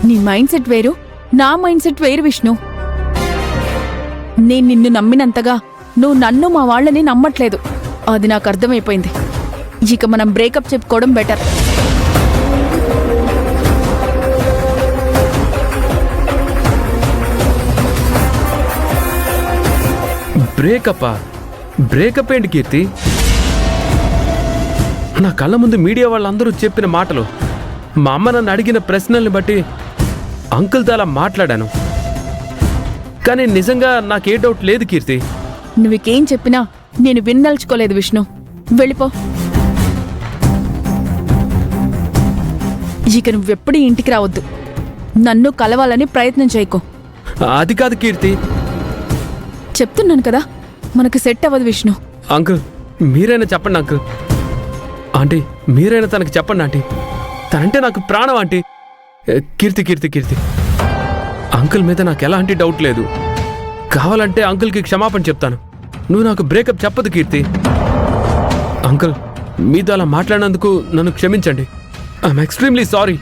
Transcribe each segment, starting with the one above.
నీ mind set వేరు, నా మైండ్ సెట్ వేరు విష్ణు. నేను నిన్ను నమ్మినంతగా నువ్వు నన్ను మా వాళ్ళని నమ్మట్లేదు. అది నాకు అర్థమైపోయింది. ఇక మనం బ్రేకప్ చెప్పుకోవడం బెటర్. బ్రేకప్ ఏంటి కీర్తి? నా కళ్ళ ముందు మీడియా వాళ్ళందరూ చెప్పిన మాటలు, మా అమ్మ నన్ను అడిగిన ప్రశ్నల్ని బట్టి అంకుల్తో అలా మాట్లాడాను. కానీ నిజంగా నాకే డౌట్ లేదు కీర్తి. నువ్వుకేం చెప్పినా నేను విన్నల్చుకోలేదు విష్ణు. వెళ్ళిపో. ఇక నువ్వెప్పుడు ఇంటికి రావద్దు. నన్ను కలవాలని ప్రయత్నం చేయకు. అది కాదు కీర్తి. చెప్తున్నాను కదా, మనకు సెట్ అవ్వదు విష్ణు. అంకుల్ మీరైనా చెప్పండి అంకుల్. ఆంటీ మీరైనా తనకి చెప్పండి ఆంటీ. తనంటే నాకు ప్రాణం ఆంటీ. కీర్తి కీర్తి కీర్తి అంకుల్ మీద నాకు ఎలాంటి డౌట్ లేదు. కావాలంటే అంకుల్కి క్షమాపణ చెప్తాను. నువ్వు నాకు బ్రేకప్ చెప్పదు కీర్తి. అంకుల్ మీతో అలా మాట్లాడినందుకు నన్ను క్షమించండి. I'm extremely sorry.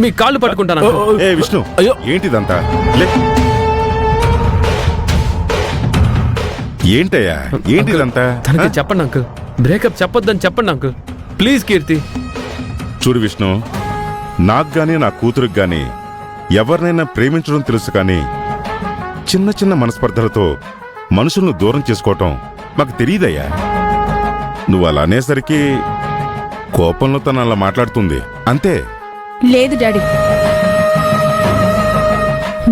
మీ కాళ్ళు పట్టుకుంటాను. ఏ విష్ణు, అయ్యో ఏంటిదంతా? ఏంటయ్యా ఏంటిదంతా? తనకి చెప్పండి అంకుల్. బ్రేకప్ చెప్పొద్దని చెప్పండి అంకుల్. ప్లీజ్ కీర్తి. చూడు విష్ణు, నాకు గానీ నా కూతురుకి గానీ ఎవరినైనా ప్రేమించడం తెలుసు, కానీ చిన్న చిన్న మనస్పర్ధలతో మనుషులను దూరం చేసుకోవటం మాకు తెలియదయ్యా. నువ్వు అలా అనేసరికి కోపంలో తను అలా మాట్లాడుతుంది అంతే. లేదు డాడీ,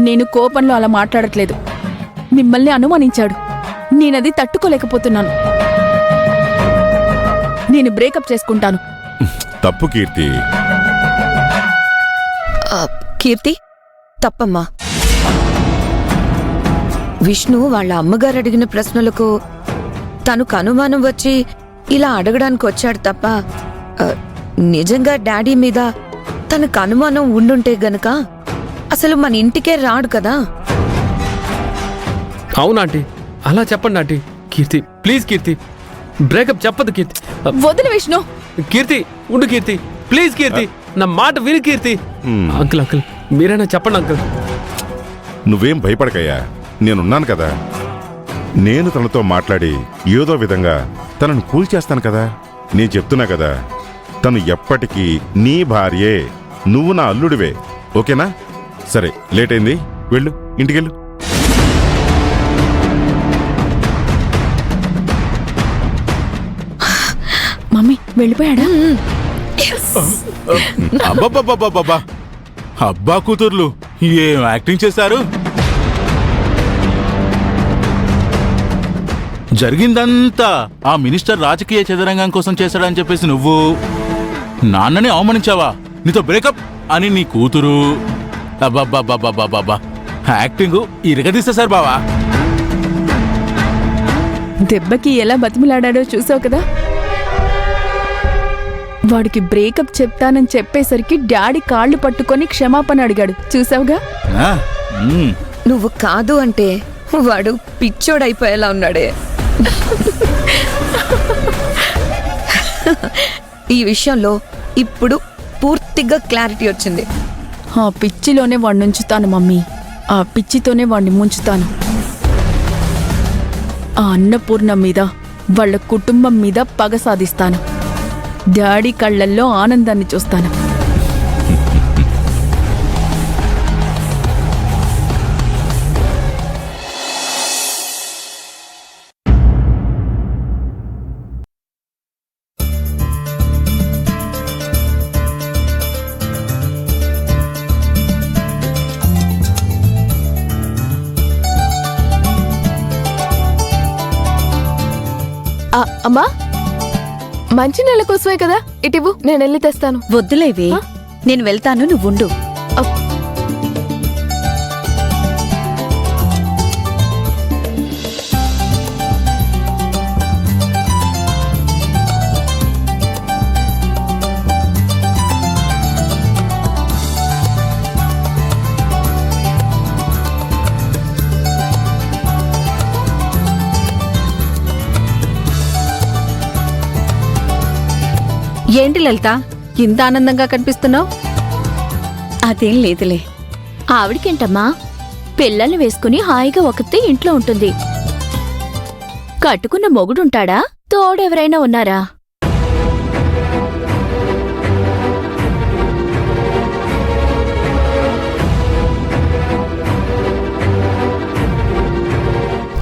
నేను కోపంలో అలా మాట్లాడట్లేదు. మిమ్మల్ని అనుమానించాడు. నేనది తట్టుకోలేకపోతున్నాను. నేను బ్రేకప్ చేసుకుంటాను. తప్పు కీర్తి. కీర్తి తప్పమ్మా. విష్ణు వాళ్ళ అమ్మగారు అడిగిన ప్రశ్నలకు తనకు అనుమానం వచ్చి ఇలా అడగడానికి వచ్చాడు తప్ప నిజంగా డాడీ మీద తనకు అనుమానం ఉండుంటే గనక అసలు మన ఇంటికే రాడు కదా. అవునాంటీ, అలా చెప్పండి aunty. Keerthi please Keerthi, breakup చెప్పదు కీర్తి. వదిలి విష్ణు. కీర్తి ఉండు కీర్తి, ప్లీజ్ కీర్తి, నా మాట విను కీర్తి. అంకుల్ అంకుల్ మీరైనా చెప్పండి అంకుల్. నువ్వేం భయపడకయ్యా, నేనున్నాను కదా. నేను తనతో మాట్లాడి ఏదో విధంగా తనను కూల్ చేస్తాను కదా. నేను చెప్తున్నా కదా, తను ఎప్పటికీ నీ భార్యే, నువ్వు నా అల్లుడివే. ఓకేనా? సరే, లేట్ అయింది, వెళ్ళు, ఇంటికెళ్ళు. మమ్మీ వెళ్ళిపోయాడా? అబ్బబ్బబ్బబ్బబ్బా, అబ్బా కూతుర్లు ఏం యాక్టింగ్ చేశారు. జరిగిందంతా ఆ మినిస్టర్ రాజకీయ చదరంగం కోసం చేశాడని చెప్పేసి నువ్వు నాన్నని అవమానించావా? నీతో బ్రేకప్ అని నీ కూతురు. అబ్బబ్బబ్బబ్బబ్బబ్బా, యాక్టింగ్ ఇరగదీసేశారు బావా. దెబ్బకి ఎలా బతిమిలాడాడో చూసావు కదా. వాడికి బ్రేకప్ చెప్తానని చెప్పేసరికి డాడీ కాళ్ళు పట్టుకొని క్షమాపణ అడిగాడు. చూసావుగా. నువ్వు కాదు అంటే వాడు పిచ్చోడైపోయేలా ఉన్నాడే. ఈ విషయంలో ఇప్పుడు పూర్తిగా క్లారిటీ వచ్చింది. ఆ పిచ్చిలోనే వాడిని ఉంచుతాను మమ్మీ. ఆ పిచ్చితోనే వాడిని ముంచుతాను. ఆ అన్నపూర్ణ మీద, వాళ్ళ కుటుంబం మీద పగ సాధిస్తాను. డాడీ కళ్ళల్లో ఆనందాన్ని చూస్తాను. అమ్మా, మంచినీళ్ళ కోసమే కదా, ఇటివ్వు, నేను వెళ్ళి తెస్తాను. వద్దులేవి, నేను వెళ్తాను, నువ్వుండు. ఏంటి లలిత, ఇంత ఆనందంగా కనిపిస్తున్నావు? అదేం లేదులే, ఆవిడికేంటమ్మా, పిల్లల్ని వేసుకుని హాయిగా ఒకతే ఇంట్లో ఉంటుంది. కట్టుకున్న మొగుడుంటాడా, తోడెవరైనా ఉన్నారా?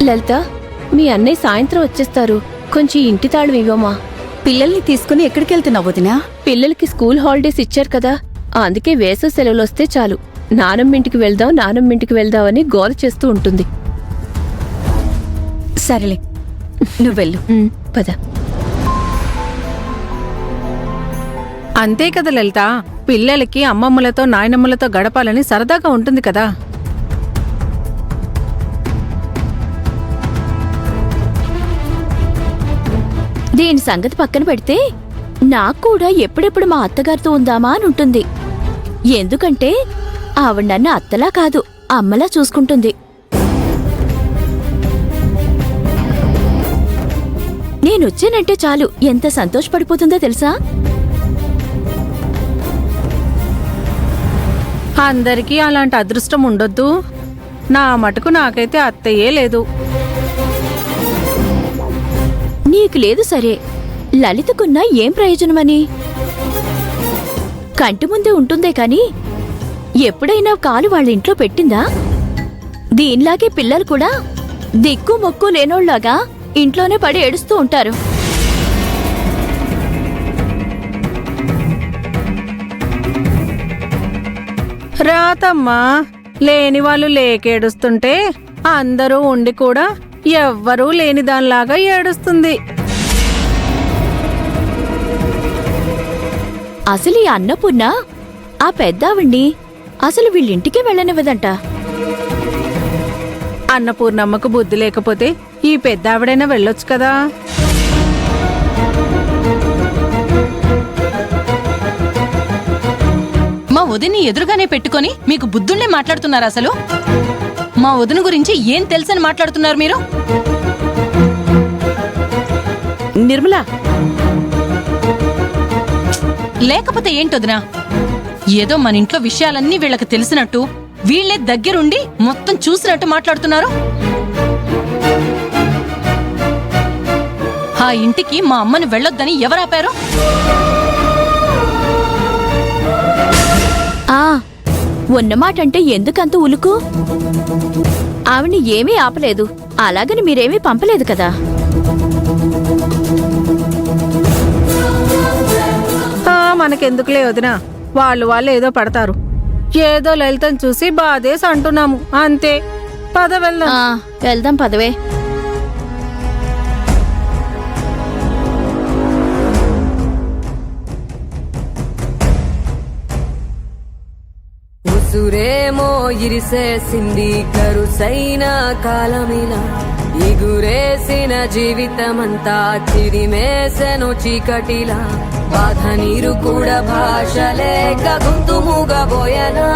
లలిత, మీ అన్నయ్య సాయంత్రం వచ్చేస్తారు. కొంచెం ఇంటి తాళం ఇవ్వమా. పిల్లల్ని తీసుకుని ఎక్కడికెళ్తున్నావు వదినా? పిల్లలకి స్కూల్ హాలిడేస్ ఇచ్చారు కదా, అందుకే వేసవి సెలవులు వస్తే చాలు నానమ్మింటికి వెళ్దాం అని గోల చేస్తూ ఉంటుంది. సరేలే, నువ్వెళ్ళు. పద. అంతే కదా లలిత, పిల్లలకి అమ్మమ్మలతో నాయనమ్మలతో గడపాలని సరదాగా ఉంటుంది కదా. దీని సంగతి పక్కన పెడితే నాకు కూడా ఎప్పుడెప్పుడు మా అత్తగారితో ఉందామా అని ఉంటుంది. ఎందుకంటే ఆవిడ నన్ను అత్తలా కాదు, అమ్మలా చూసుకుంటుంది. నేనొచ్చానంటే చాలు ఎంత సంతోషపడిపోతుందో తెలుసా? అందరికీ అలాంటి అదృష్టం ఉండొద్దు. నా మటుకు నాకైతే అత్తయ్యే లేదు. నీకు లేదు సరే, లలితకున్నా ఏం ప్రయోజనమని? కంటి ముందే ఉంటుందే కాని ఎప్పుడైనా కాలు వాళ్ళ ఇంట్లో పెట్టిందా? దీనిలాగే పిల్లలు కూడా దిక్కు మొక్కు లేనోళ్లాగా ఇంట్లోనే పడి ఏడుస్తూ ఉంటారు. రాతమ్మా, లేని వాళ్ళు లేకేడుస్తుంటే అందరూ ఉండి కూడా ఎవ్వరూ లేని దానిలాగా ఏడుస్తుంది. అసలు ఈ అన్నపూర్ణ ఆ పెద్దావిడ్ని అసలు వీళ్ళింటికే వెళ్ళనివ్వదంట. అన్నపూర్ణమ్మకు బుద్ధి లేకపోతే ఈ పెద్దావిడైనా వెళ్ళొచ్చు కదా. మా వదిని ఎదురుగానే పెట్టుకొని మీకు బుద్ధుండే మాట్లాడుతున్నారు. అసలు మా వదిన గురించి ఏం తెలుసని మాట్లాడుతున్నారు మీరు? నిర్మల, లేకపోతే ఏంటొదినా, ఏదో మన ఇంట్లో విషయాలన్నీ వీళ్ళకి తెలిసినట్టు వీళ్లే దగ్గరుండి మొత్తం చూసినట్టు మాట్లాడుతున్నారు. ఆ ఇంటికి మా అమ్మని వెళ్ళొద్దని ఎవరాపారు? ఉన్నమాటంటే ఎందుకంత ఉలుకు? ఆవిడ్ని ఏమీ ఆపలేదు, అలాగని మీరేమీ పంపలేదు కదా. మనకెందుకులే వదినా, వాళ్ళు ఏదో పడతారు. ఏదో లలితను చూసి బాధేసి అంటున్నాము అంతే. పద వెళ్దాం. వెళ్దాం పదవే. ఉసురేమో ఇరిసేసింది కరుసైన కాలమిలా, ఇగురేసిన జీవితమంతా చిరిమేసెను చీకటిలా. బాధ నీరు కూడా భాష లేక గొంతు మూగబోయనా,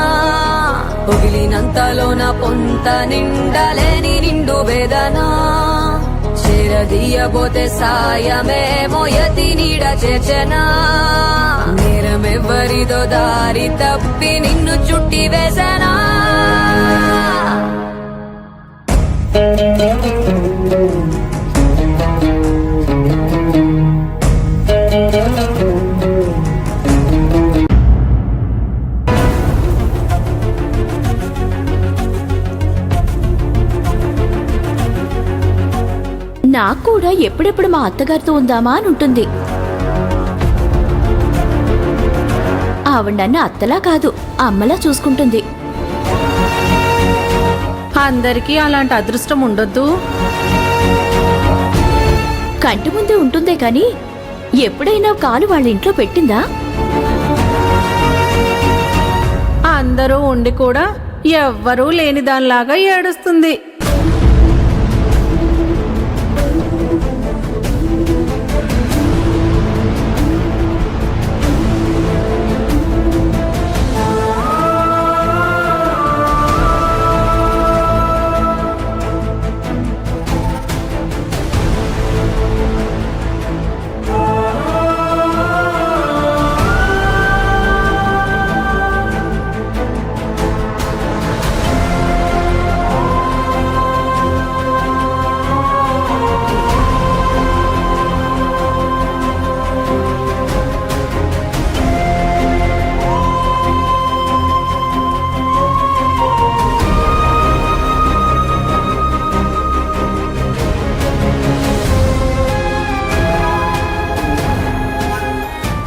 పొగిలినంతలోన పొంత నిండలేని నిండు వేదనా. చేరదీయబోతే సాయమేమో యతి నీడ చేర్చనా, నేరమెవ్వరిదో దారి తప్పి నిన్ను చుట్టి వేసనా. నాకు కూడా ఎప్పుడెప్పుడు మా అత్తగారితో ఉందామా అని ఉంటుంది. ఆవిడ నన్ను అత్తలా కాదు, అమ్మలా చూసుకుంటుంది. అందరికీ అలాంటి అదృష్టం ఉండొద్దు. కంటి ముందే ఉంటుందే కాని ఎప్పుడైనా కాలు వాళ్ళ ఇంట్లో పెట్టిందా? అందరూ ఉండి కూడా ఎవ్వరూ లేని దానిలాగా ఏడుస్తుంది.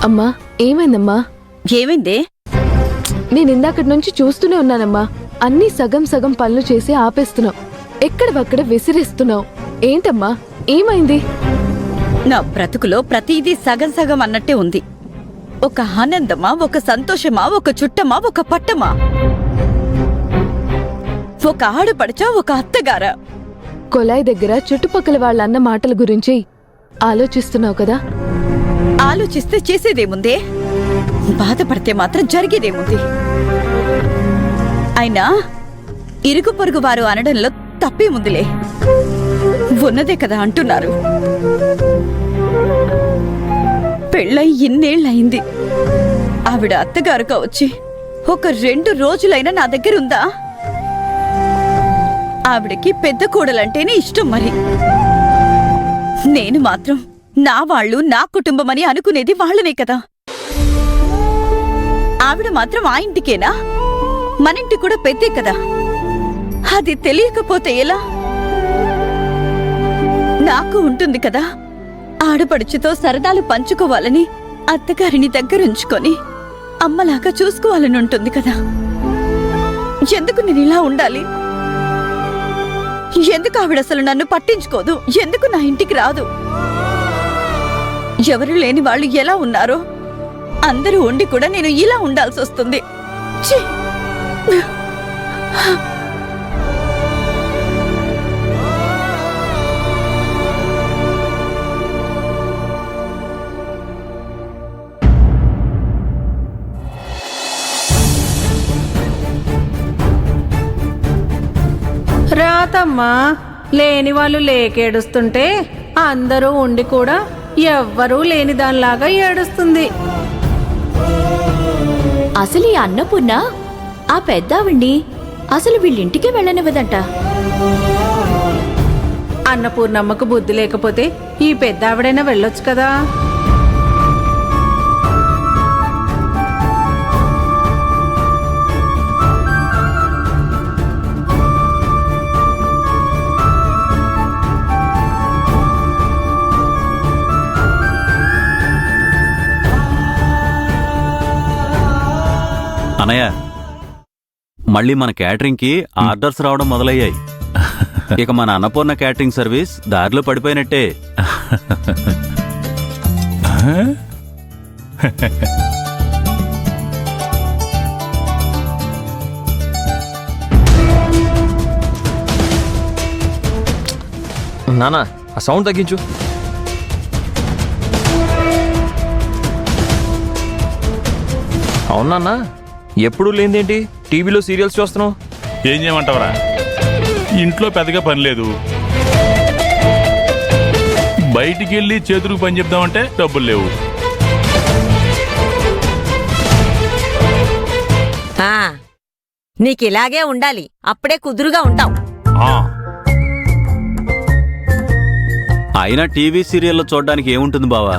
అమ్మా ఏమైందమ్మా? ఏమైందే? నేను ఇందాకటి నుంచి చూస్తూనే ఉన్నానమ్మా. అన్నీ సగం సగం పనులు చేసి ఆపేస్తున్నావు, ఎక్కడవక్కడ విసిరేస్తున్నావు. ఏంటమ్మా ఏమైంది? నా బ్రతుకులో ప్రతిదీ సగం సగం అన్నట్టే ఉంది. ఒక ఆనందమా, ఒక సంతోషమా, ఒక చుట్టమా, ఒక పట్టమా, ఒక ఆడపడచా, ఒక అత్తగారా? కొలాయి దగ్గర చుట్టుపక్కల వాళ్ళన్న మాటల గురించి ఆలోచిస్తున్నావు కదా? ఆలోచిస్తే చేసేదేముందే? బాధపడితే మాత్రం జరిగేదేముంది? అయినా ఇరుగు పొరుగు వారు అనడంలో తప్పేముందిలే, ఉన్నదే కదా అంటున్నారు. పెళ్ళై ఇన్నేళ్లయింది. ఆవిడ అత్తగారుగా వచ్చి ఒక 2 రోజులైనా నా దగ్గరుందా? ఆవిడకి పెద్ద కోడలంటేనే ఇష్టం మరి. నేను మాత్రం నా వాళ్ళు, నా కుటుంబమని అనుకునేది వాళ్ళనే కదా. ఆవిడ మాత్రం ఆ ఇంటికేనా? మనింటి కూడా పెద్దే కదా. అది తెలియకపోతే ఎలా? నాకు ఉంటుంది కదా, ఆడపడుచుతో సరదాలు పంచుకోవాలని, అత్తగారిని దగ్గరుంచుకొని అమ్మలాగా చూసుకోవాలని ఉంటుంది కదా. ఎందుకు నేను ఇలా ఉండాలి? ఎందుకు ఆవిడ అసలు నన్ను పట్టించుకోదు? ఎందుకు నా ఇంటికి రాదు? ఎవరు లేని వాళ్ళు ఎలా ఉన్నారో అందరూ ఉండి కూడా నేను ఇలా ఉండాల్సి వస్తుంది. ఛీ! రాతమ్మా, లేని వాళ్ళు లేకేడుస్తుంటే అందరూ ఉండి కూడా ఎవ్వరూ లేని దానిలాగా ఏడుస్తుంది. అసలు ఈ అన్నపూర్ణ ఆ పెద్దావిడ్ని అసలు వీళ్ళింటికి వెళ్ళనివ్వదంట. అన్నపూర్ణమ్మకు బుద్ధి లేకపోతే ఈ పెద్ద ఆవిడైనా వెళ్ళొచ్చు కదా. అనయ్య, మళ్ళీ మన క్యాటరింగ్కి ఆర్డర్స్ రావడం మొదలయ్యాయి. ఇక మన అన్నపూర్ణ క్యాటరింగ్ సర్వీస్ దారిలో పడిపోయినట్టే. నానా, ఆ సౌండ్ తగ్గించు. అవునా, ఎప్పుడు లేదేంటి టీవీలో సీరియల్స్ చూస్తున్నావు? ఏం చేయమంటావరా, ఇంట్లో పెద్దగా పని లేదు. బయటికి వెళ్ళి చేతులకు పని చెప్దామంటే డబ్బులు లేవు. నీకిలాగే ఉండాలి, అప్పుడే కుదురుగా ఉంటావు. అయినా టీవీ సీరియల్లో చూడడానికి ఏముంటుంది బావా?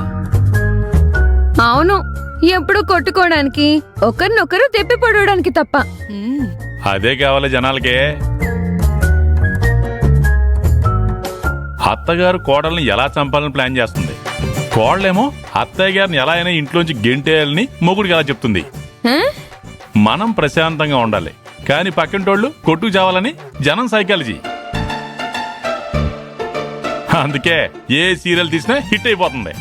అవును, ఎప్పుడు కొట్టుకోవడానికి, ఒకరినొకరు తెప్పి పడడానికి తప్ప. అదే కావాలి జనాలకే. అత్తగారు కోడల్ని ఎలా చంపాలని ప్లాన్ చేస్తుంది, కోడలేమో అత్తయ్య గారిని ఎలా అయినా ఇంట్లోంచి గెంటేయాలని మొగుడికి ఎలా చెప్తుంది. మనం ప్రశాంతంగా ఉండాలి, కానీ పక్కింటోళ్ళు కొట్టుకు చావాలని జనం సైకాలజీ. అందుకే ఏ సీరియల్ తీసినా హిట్ అయిపోతుంది.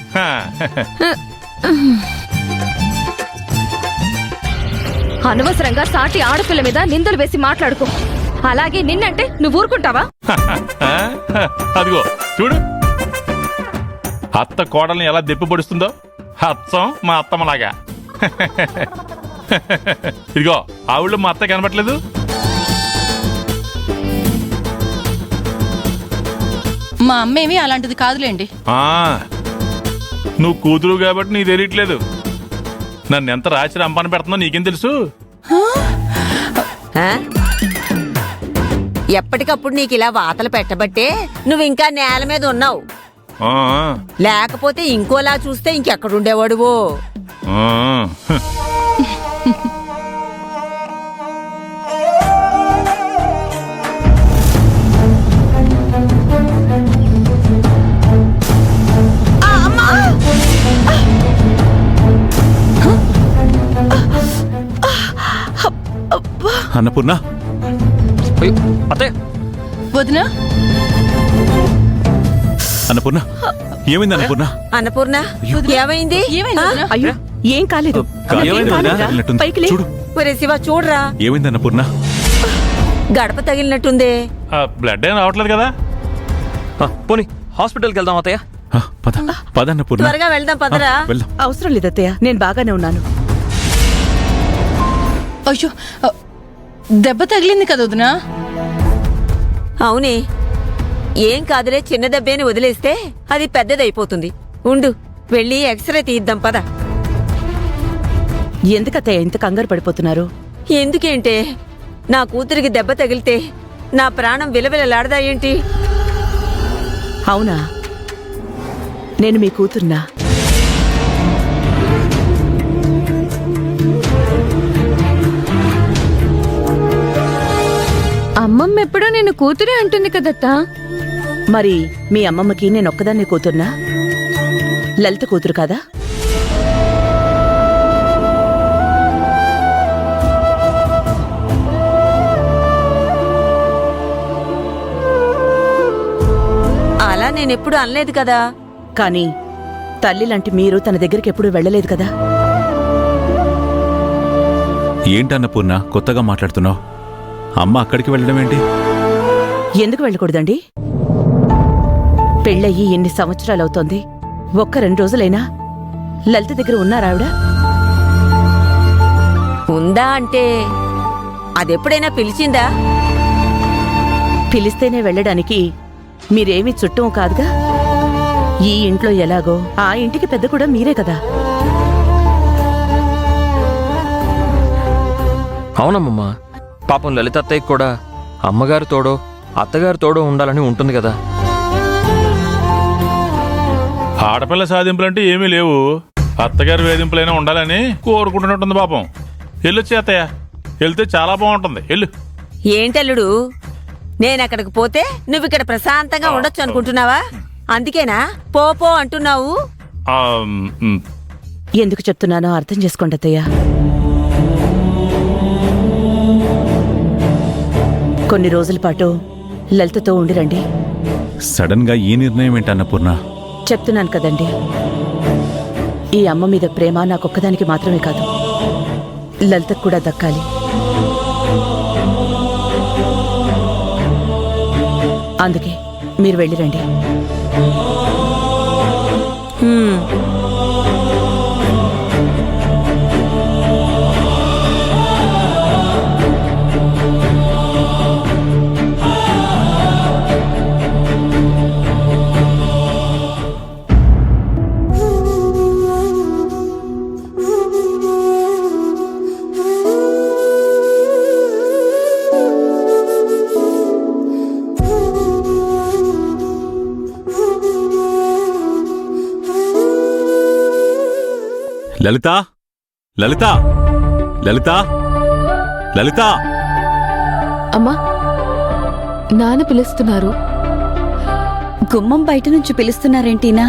అనవసరంగా సాటి ఆడపిల్ల మీద నిందలు వేసి మాట్లాడుకో. అలాగే నిన్నంటే నువ్వు ఊరుకుంటావా? అదిగో చూడు, అత్త కోడల్ని ఎలా దెప్పి పొడుస్తుందో, అచ్చం మా అత్తమ్మలాగా. ఇదిగో ఆవిడ మా అత్త కనబట్లేదు. మా అమ్మేమి అలాంటిది కాదులేండి. నువ్వు కూతురు కాబట్టి నీకు తెలియట్లేదు. నన్ను ఎంత రాచి రంపాన పెడుతుందో నీకేం తెలుసు? ఎప్పటికప్పుడు నీకు ఇలా వాతలు పెట్టబట్టే నువ్వు ఇంకా నేల మీద ఉన్నావు. లేకపోతే ఇంకోలా చూస్తే ఇంకెక్కడుండేవాడువో. అన్నపూర్ణ అయ్యో అత్తయ్య వదినా అన్నపూర్ణ ఏమైంది అన్నపూర్ణ అన్నపూర్ణ ఏమైంది ఏమైంది వదినా? అయ్యో ఏం కాలేదు ఏమైంది వదినా? వెళ్ళినట్టుంది. పైకి లే. చూడు ఒరే శివ చూడరా ఏమైంది అన్నపూర్ణ గడప తగిలినట్టుందే. బ్లడ్ ఏం రావట్లేదు కదా పోనీ హాస్పిటల్కి వెళ్దాం అత్తయ్య. పద పద అన్నపూర్ణ త్వరగా వెళ్దాం పదరా. వెళ్దాం. అవసరం లేదు అత్తయ్య, నేను బాగానే ఉన్నాను. అయ్యో దెబ్బ తగిలింది కదా వదినా? అవునే, ఏం కాదులే, చిన్న దెబ్బేని వదిలేస్తే అది పెద్దదైపోతుంది. ఉండు, వెళ్ళి ఎక్స్రే తీద్దాం పద. ఎందుకత్తయ్య ఇంత కంగారు పడిపోతున్నారు? ఎందుకేంటే, నా కూతురికి దెబ్బ తగిలితే నా ప్రాణం విలవిలలాడదా ఏంటి? అవునా, నేను మీ కూతుర్నా? అమ్మమ్మ ఎప్పుడో నేను కూతురే అంటుంది కదత్తా. మరి మీ అమ్మమ్మకి నేనొక్కదాన్ని కూతుర్నా? లలిత కూతురు కదా? అలా నేనెప్పుడు అనలేదు కదా. కానీ తల్లి లాంటి మీరు తన దగ్గరికి ఎప్పుడు వెళ్ళలేదు కదా. ఏంటన్నపూర్ణ కొత్తగా మాట్లాడుతున్నావు? అమ్మ అక్కడికి వెళ్ళడం ఏంటి? ఎందుకు వెళ్ళకూడదండి? పెళ్ళయ్యి ఎన్ని సంవత్సరాలవుతోంది, ఒక్క 2 రోజులైనా లలిత దగ్గర ఉన్నారావిడ? ఉందా అంటే అదెప్పుడైనా పిలిచిందా? పిలిస్తేనే వెళ్ళడానికి మీరేమీ చుట్టం కాదుగా. ఈ ఇంట్లో ఎలాగో ఆ ఇంటికి పెద్ద కూడా మీరే కదా. అవునమ్మమ్మ, పాపం లలిత అత్తయ్యకి కూడా అమ్మగారు తోడో అత్తగారు తోడో ఉండాలని ఉంటుంది కదా. ఆడపిల్ల సాధింపులంటే ఏమీ లేవు. అత్తగారి వేధింపులైనా ఉండాలని కోరుకుంటున్నట్టుంది పాపం. వెళ్ళొచ్చి అత్తయ్య, వెళ్తే చాలా బాగుంటుంది. వెళ్ళు. ఏంటల్లుడు, నేనక్కడికి పోతే నువ్విక్కడ ప్రశాంతంగా ఉండొచ్చు అనుకుంటున్నావా? అందుకేనా పో అంటున్నావు? ఎందుకు చెప్తున్నానో అర్థం చేసుకోండి అత్తయ్య. కొన్ని రోజుల పాటు లలితతో ఉండిరండి. సడన్ గా ఈ నిర్ణయం ఏంటి అన్నపూర్ణ? చెప్తున్నాను కదండి, ఈ అమ్మ మీద ప్రేమ నాకొక్కదానికి మాత్రమే కాదు, లలితకు కూడా దక్కాలి. అందుకే మీరు వెళ్ళిరండి. లలిత, లలిత, లలిత, లలిత. అమ్మా, నాన్న పిలుస్తున్నారు. గుమ్మం బయట నుంచి పిలుస్తున్నారేంటీనా?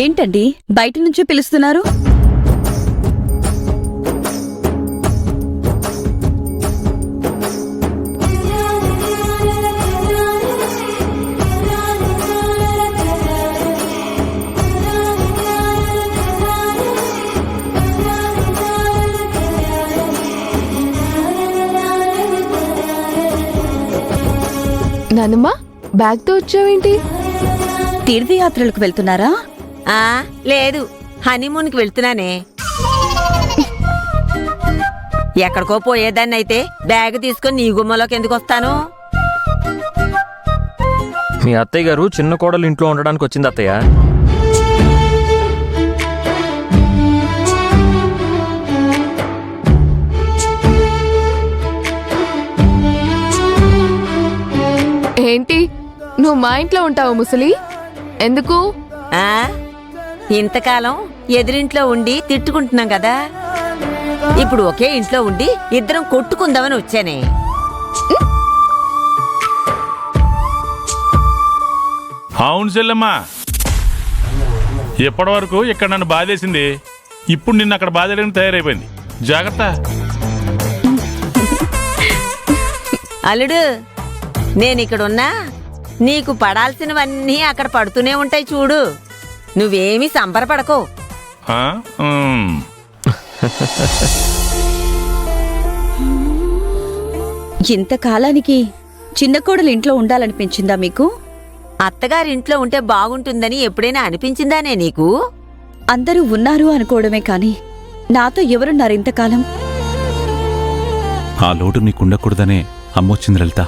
ఏంటండి బయట నుంచి పిలుస్తున్నారు? నానమ్మ, బ్యాగ్తో వచ్చావేంటి? తీర్థయాత్రలకు వెళ్తున్నారా? లేదు, హనీమూన్కి వెళ్తున్నానే. ఎక్కడికో పోయేదాన్నైతే బ్యాగ్ తీసుకొని నీ గుమ్మలోకి ఎందుకు వస్తాను? మీ అత్తయ్య గారు చిన్న కోడలు ఇంట్లో ఉండడానికి వచ్చింది అత్తయ్య. ఏంటి, నువ్వు మా ఇంట్లో ఉంటావు ముసలి? ఎందుకు? ఇంతకాలం ఎదురింట్లో ఉండి తిట్టుకుంటున్నాం కదా, ఇప్పుడు ఒకే ఇంట్లో ఉండి ఇద్దరం కొట్టుకుందామని వచ్చానే. అవును చెల్లెమ్మా, ఎప్పటి వరకు ఇక్కడ నన్ను బాధేసింది, ఇప్పుడు నిన్ను అక్కడ బాధేయడానికి తయారైపోయింది. జాగ్రత్త. అల్లుడు, నేనిక్కడున్నా నీకు పడాల్సినవన్నీ అక్కడ పడుతూనే ఉంటాయి చూడు. నువ్వేమీ సంబరపడకో. ఆ? ఉమ్. ఇంతకాలానికి చిన్న కోడలు ఇంట్లో ఉండాలనిపించిందా మీకు? అత్తగారింట్లో ఉంటే బాగుంటుందని ఎప్పుడైనా అనిపించిందానే నీకు? అందరూ ఉన్నారు అనుకోవడమే కాని నాతో ఎవరున్నారు ఇంతకాలం? ఆ లోటు నీకుండకూడదనే అమ్మొచ్చింది లలిత.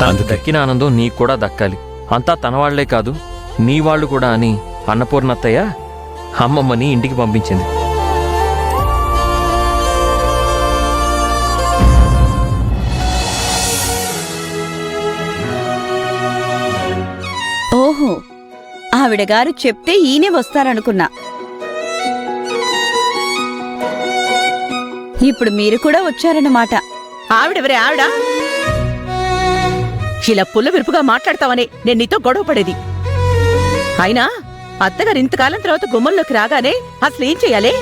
తనకు దక్కిన ఆనందం నీకు కూడా దక్కాలి. అంతా తన వాళ్లే కాదు, నీ వాళ్ళు కూడా అని అన్నపూర్ణత్తయ్య అమ్మమ్మని ఇంటికి పంపించింది. ఓహో, ఆవిడగారు చెప్తే ఈయనే వస్తారనుకున్నా. ఇప్పుడు మీరు కూడా వచ్చారన్నమాట. ఆవిడెవరే ఆవిడ? ఇలా పుల్ల విరుపుగా మాట్లాడతావనే నేను నీతో గొడవ పడేది. అయినా అత్తగారు ఇంతకాలం తర్వాత గుమ్మంలోకి రాగానే అసలు ఏం చెయ్యాలి?